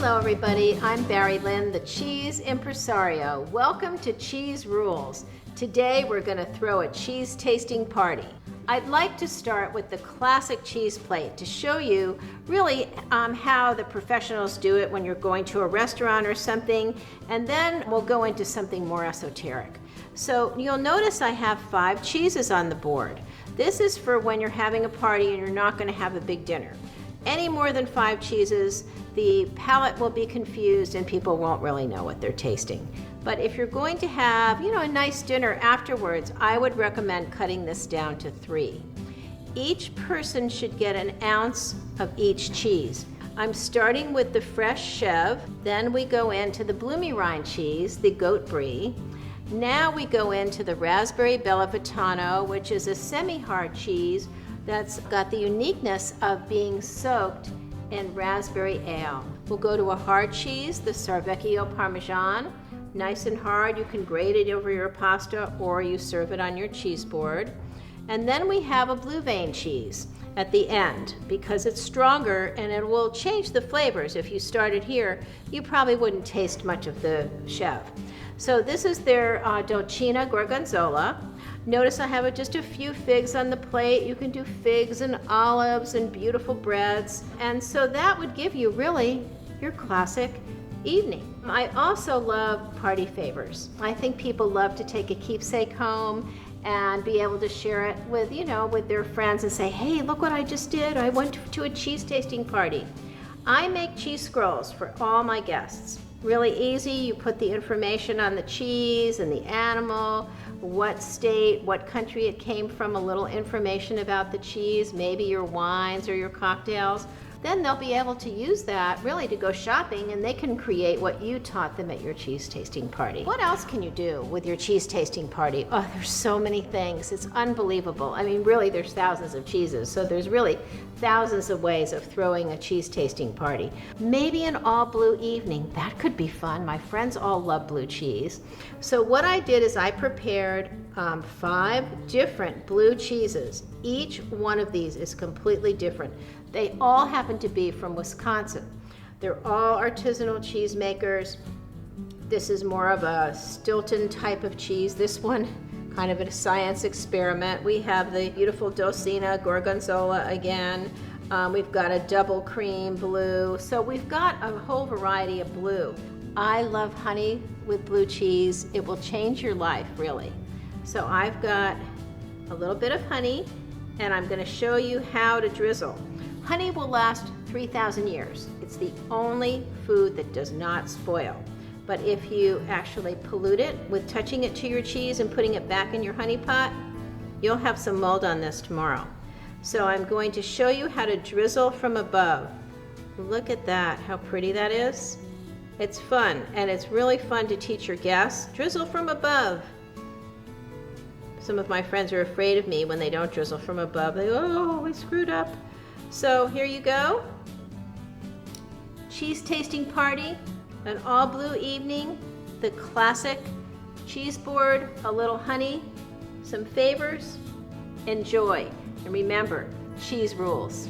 Hello everybody, I'm Barry Lynn, the Cheese Impresario. Welcome to Cheese Rules. Today we're going to throw a cheese tasting party. I'd like to start with the classic cheese plate to show you really how the professionals do it when you're going to a restaurant or something, and then we'll go into something more esoteric. So you'll notice I have 5 cheeses on the board. This is for when you're having a party and you're not going to have a big dinner. Any more than 5 cheeses, the palate will be confused and people won't really know what they're tasting. But if you're going to have, a nice dinner afterwards, I would recommend cutting this down to 3. Each person should get an ounce of each cheese. I'm starting with the fresh Chèvre, then we go into the Bloomy Rind cheese, the Goat Brie. Now we go into the Raspberry Bella Vitano, which is a semi-hard cheese that's got the uniqueness of being soaked in raspberry ale. We'll go to a hard cheese, the Sarvecchio Parmesan. Nice and hard, you can grate it over your pasta or you serve it on your cheese board. And then we have a blue vein cheese at the end because it's stronger and it will change the flavors. If you started here, you probably wouldn't taste much of the Chèvre. So this is their Dolcina Gorgonzola. Notice I have just a few figs on the plate. You can do figs and olives and beautiful breads. And so that would give you really your classic evening. I also love party favors. I think people love to take a keepsake home and be able to share it with, with their friends and say, hey, look what I just did. I went to a cheese tasting party. I make cheese scrolls for all my guests. Really easy. You put the information on the cheese and the animal, what state, what country it came from, a little information about the cheese, maybe your wines or your cocktails. Then they'll be able to use that really to go shopping and they can create what you taught them at your cheese tasting party. What else can you do with your cheese tasting party? Oh, there's so many things. It's unbelievable. I mean, really, there's thousands of cheeses, so there's really thousands of ways of throwing a cheese tasting party. Maybe an all blue evening. That could be fun. My friends all love blue cheese. So what I did is I prepared 5 different blue cheeses. Each one of these is completely different. They all happen to be from Wisconsin. They're all artisanal cheesemakers. This is more of a Stilton type of cheese. This one, kind of a science experiment. We have the beautiful Dolcina Gorgonzola again. We've got a double cream blue. So we've got a whole variety of blue. I love honey with blue cheese. It will change your life, really. So I've got a little bit of honey, and I'm going to show you how to drizzle. Honey will last 3,000 years. It's the only food that does not spoil. But if you actually pollute it with touching it to your cheese and putting it back in your honey pot, you'll have some mold on this tomorrow. So I'm going to show you how to drizzle from above. Look at that, how pretty that is. It's fun, and it's really fun to teach your guests. Drizzle from above. Some of my friends are afraid of me when they don't drizzle from above. They go, oh, we screwed up. So here you go. Cheese tasting party, an all blue evening, the classic cheese board, a little honey, some favors. Enjoy. And remember, cheese rules.